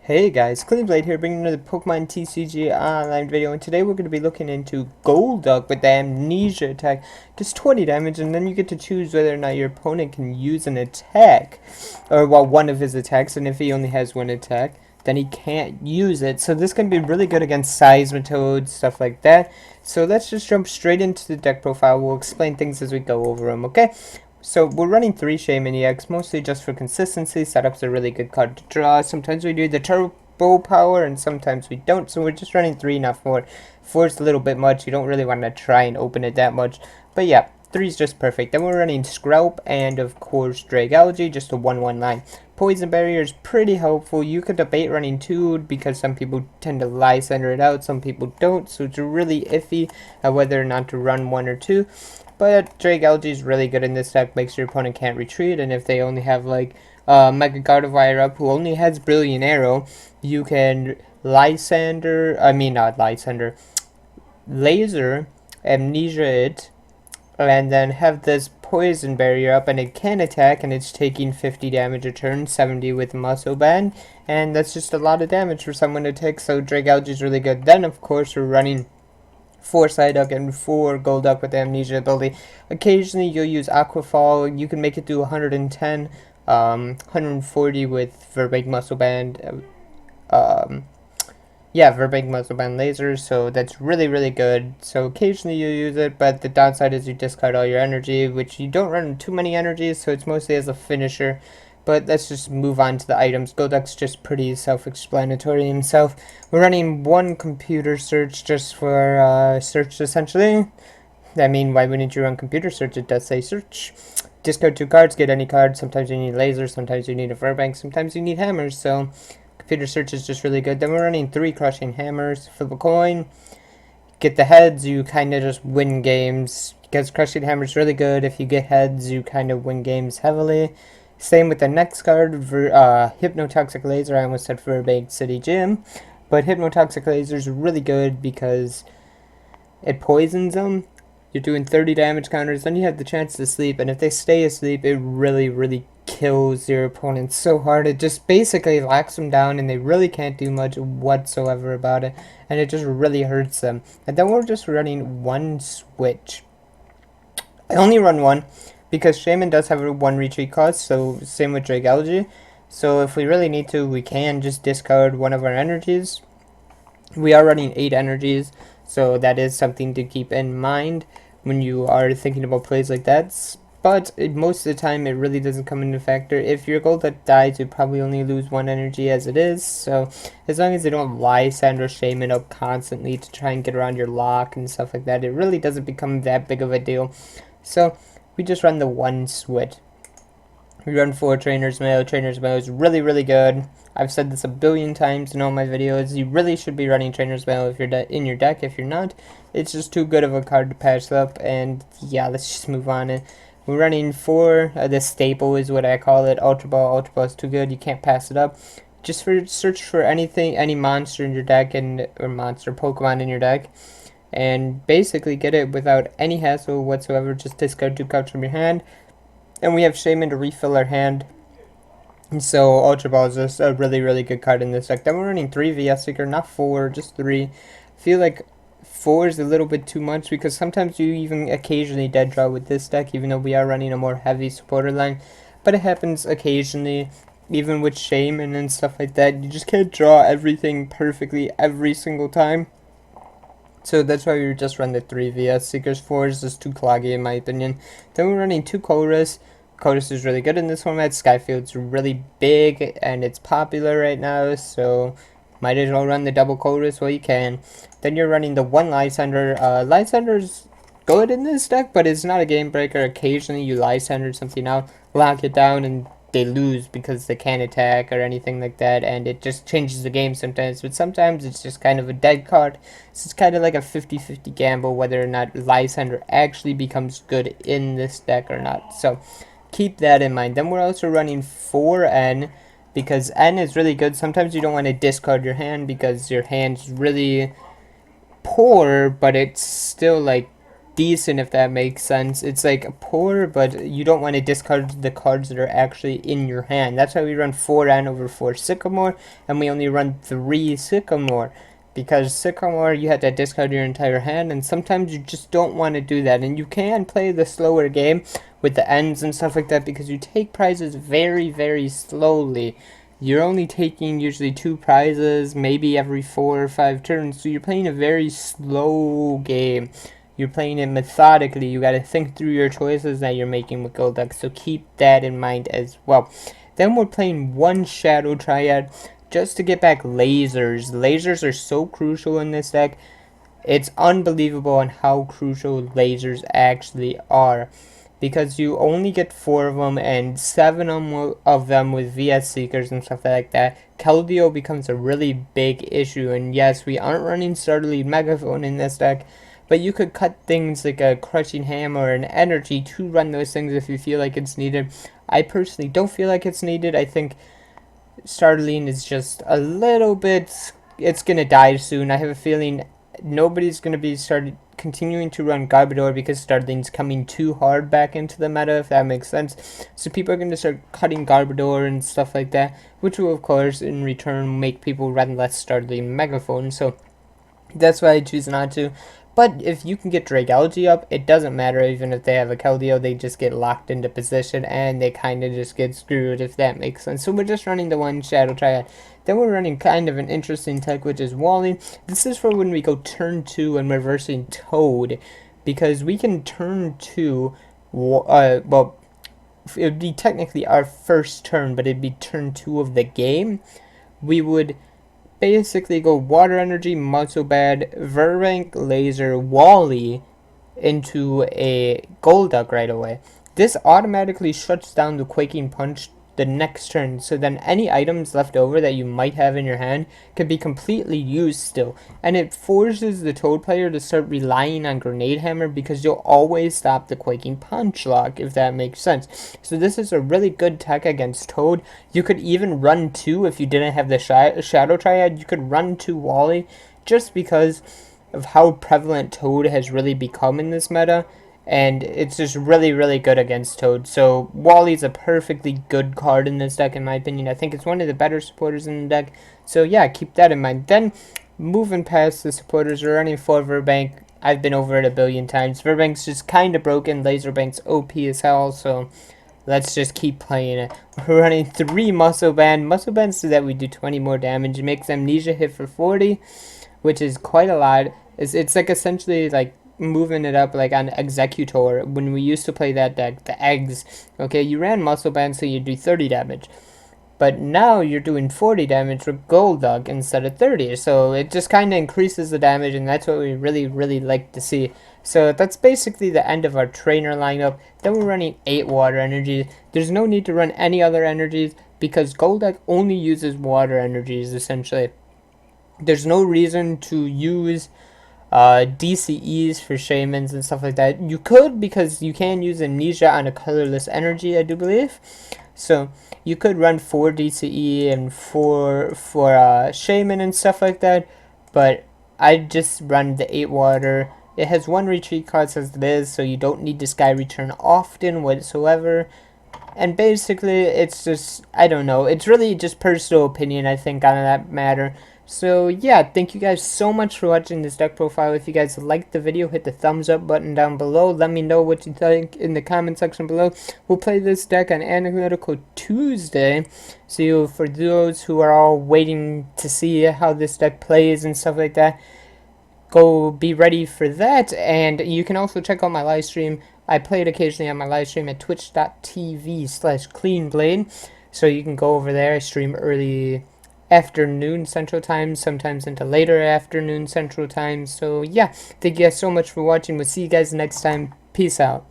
Hey guys, Cleanblade here, bringing another Pokemon TCG online video, and today we're going to be looking into Golduck with the Amnesia attack. Does 20 damage, and then you get to choose whether or not your opponent can use an attack, or well, one of his attacks, and if he only has one attack, then he can't use it. So this can be really good against Seismitoads, stuff like that. So let's just jump straight into the deck profile. We'll explain things as we go over them, okay? So we're running 3 Shaman EX, mostly just for consistency. Setup's a really good card to draw. Sometimes we do the turbo power and sometimes we don't. So we're just running 3, not 4. 4 is a little bit much. You don't really want to try and open it that much. But yeah, 3 is just perfect. Then we're running Scrap and of course Dragalge, just a 1-1 line. Poison Barrier is pretty helpful. You could debate running 2 because some people tend to Lysander it out, some people don't. So it's really iffy whether or not to run 1 or 2. But Dragalge is really good in this deck, makes your opponent can't retreat, and if they only have like Mega Gardevoir up who only has Brilliant Arrow, you can Lysander, not Lysander, Laser, Amnesia it, and then have this Poison Barrier up, and it can attack, and it's taking 50 damage a turn, 70 with Muscle Band, and that's just a lot of damage for someone to take, so Dragalge is really good. Then, of course, we're running 4 Psyduck and 4 Golduck with the Amnesia ability. Occasionally you'll use Aquafall. You can make it do 110, 140 with Verbank Muscle Band. Verbank Muscle Band Laser, so that's really good. So occasionally you use it, but the downside is you discard all your energy, which you don't run too many energies, so it's mostly as a finisher. But let's just move on to the items. Golduck's just pretty self-explanatory himself. We're running 1 computer search just for search, essentially. I mean, why wouldn't you run computer search? It does say search. Discard 2 cards, get any card. Sometimes you need laser, sometimes you need a Verbank, sometimes you need hammers. So computer search is just really good. Then we're running 3 crushing hammers. Flip a coin. Get the heads, you kind of just win games. Because crushing hammer is really good. If you get heads, you kind of win games heavily. Same with the next card, Hypnotoxic Laser. I almost said Verbank City Gym. But Hypnotoxic Laser is really good because it poisons them. You're doing 30 damage counters, then you have the chance to sleep. And if they stay asleep, it really kills your opponent so hard. It just basically locks them down and they really can't do much whatsoever about it. And it just really hurts them. And then we're just running 1 switch. I only run 1. Because Shaman does have a 1 retreat cost, so same with Dragalge. So if we really need to, we can just discard one of our energies. We are running 8 energies, so that is something to keep in mind when you are thinking about plays like that. But most of the time, it really doesn't come into factor. If your Golduck dies, you probably only lose 1 energy as it is. So as long as they don't Lysander Shaman up constantly to try and get around your lock and stuff like that, it really doesn't become that big of a deal. So we just run the 1 switch. We run 4 Trainer's Mail. Trainer's Mail is really good. I've said this a billion times in all my videos. You really should be running Trainer's Mail if you're in your deck. If you're not, it's just too good of a card to pass up. And yeah, let's just move on. We're running 4. The staple is what I call it. Ultra Ball. Ultra Ball is too good. You can't pass it up. Just search for anything, any monster in your deck or monster Pokemon in your deck. And basically get it without any hassle whatsoever. Just discard 2 cards from your hand. And we have Shaman to refill our hand. And so Ultra Ball is just a really good card in this deck. Then we're running 3 VS Seeker, not 4, just 3. I feel like 4 is a little bit too much because sometimes you even occasionally dead draw with this deck, even though we are running a more heavy supporter line. But it happens occasionally, even with Shaman and stuff like that. You just can't draw everything perfectly every single time. So that's why we just run the 3 VS Seekers. 4 is just too cloggy in my opinion. Then we're running 2 Chorus. Chorus is really good in this format. Skyfield's really big and it's popular right now, so might as well run the double Chorus while you can. Then you're running the 1 Lysander. Lysander's good in this deck, but it's not a game breaker. Occasionally you Lysander something out, lock it down, and they lose because they can't attack or anything like that, and it just changes the game sometimes. But sometimes it's just kind of a dead card, so it's kind of like a 50-50 gamble whether or not Lysander actually becomes good in this deck or not. So keep that in mind. Then we're also running 4N because N is really good. Sometimes you don't want to discard your hand because your hand's really poor, but it's still like decent, if that makes sense. It's like poor, but you don't want to discard the cards that are actually in your hand. That's why we run 4N over 4 Sycamore, and we only run 3 Sycamore. Because Sycamore, you have to discard your entire hand, and sometimes you just don't want to do that. And you can play the slower game with the ends and stuff like that, because you take prizes very, very slowly. You're only taking usually 2 prizes, maybe every 4 or 5 turns, so you're playing a very slow game. You're playing it methodically. You gotta think through your choices that you're making with Golduck, so keep that in mind as well. Then we're playing 1 Shadow Triad just to get back lasers. Lasers are so crucial in this deck. It's unbelievable on how crucial lasers actually are, because you only get 4 of them, and 7 of them with VS Seekers and stuff like that. Keldeo becomes a really big issue, and yes, we aren't running Starly Megaphone in this deck, but you could cut things like a Crushing Hammer or an Energy to run those things if you feel like it's needed. I personally don't feel like it's needed. I think Starling is just a little bit, it's gonna die soon. I have a feeling nobody's gonna be continuing to run Garbodor because Starling's coming too hard back into the meta, if that makes sense. So people are gonna start cutting Garbodor and stuff like that, which will of course in return make people run less Starling Megaphone. So that's why I choose not to. But if you can get Dragalge up, it doesn't matter even if they have a Keldeo, they just get locked into position and they kind of just get screwed, if that makes sense. So we're just running the 1 Shadow Triad. Then we're running kind of an interesting tech, which is Wally. This is for when we go turn 2 and we're versing Toad, because we can turn 2, well, it would be technically our first turn, but it'd be turn 2 of the game. We would basically go Water Energy, Muscle Bad, Verbank, Laser, Wally into a Golduck right away. This automatically shuts down the Quaking Punch the next turn, so then any items left over that you might have in your hand can be completely used still, and it forces the Toad player to start relying on Grenade Hammer, because you'll always stop the Quaking Punch lock, if that makes sense. So this is a really good tech against Toad. You could even run 2 if you didn't have the Shadow Triad. You could run 2 Wally, just because of how prevalent Toad has really become in this meta, and it's just really, really good against Toad. So Wally's a perfectly good card in this deck, in my opinion. I think it's one of the better supporters in the deck. So yeah, keep that in mind. Then, moving past the supporters, we're running 4 Verbank. I've been over it a billion times. Verbank's just kind of broken. Laserbank's OP as hell, so let's just keep playing it. We're running 3 Muscle Band. Muscle Band so that we do 20 more damage. It makes Amnesia hit for 40, which is quite a lot. It's like essentially like moving it up like on Executor when we used to play that deck, the eggs. Okay, you ran Muscle Band so you do 30 damage, but now you're doing 40 damage with Golduck instead of 30, so it just kind of increases the damage, and that's what we really, really like to see. So that's basically the end of our trainer lineup. Then we're running 8 water energies. There's no need to run any other energies because Golduck only uses water energies essentially. There's no reason to use DCEs for Shamans and stuff like that. You could, because you can use Amnesia on a colorless energy, I do believe. So you could run 4 DCE and 4 for Shaman and stuff like that. But I just run the 8 water. It has 1 retreat cost as it is, so you don't need to Sky Return often whatsoever. And basically, it's just, I don't know, it's really just personal opinion, I think, on that matter. So yeah, thank you guys so much for watching this deck profile. If you guys liked the video, hit the thumbs up button down below. Let me know what you think in the comment section below. We'll play this deck on Analytical Tuesday. So for those who are all waiting to see how this deck plays and stuff like that, go be ready for that. And you can also check out my live stream. I play it occasionally on my live stream at twitch.tv/Cleanblade. So you can go over there. I stream early afternoon Central Time, sometimes into later afternoon Central Time. So yeah, thank you guys so much for watching. We'll see you guys next time. Peace out.